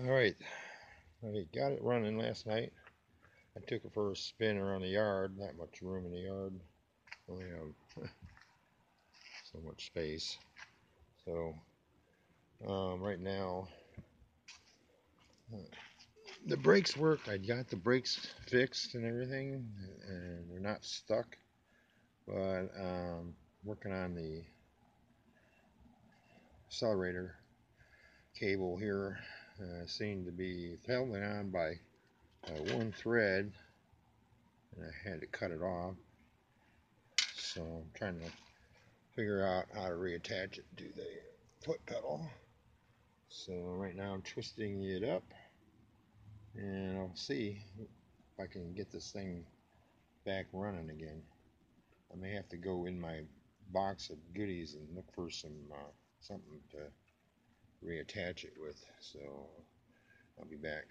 Alright, I got it running last night. I took it for a spin around the yard, not much room in the yard. Only have so much space. So, right now, uh, the brakes work. I got the brakes fixed and everything, and they're not stuck. But working on the accelerator cable here seemed to be held on by one thread, and I had to cut it off. So I'm trying to figure out how to reattach it to the foot pedal. So right now I'm twisting it up, and I'll see if I can get this thing back running again. I may have to go in my box of goodies and look for something to reattach it with. So I'll be back.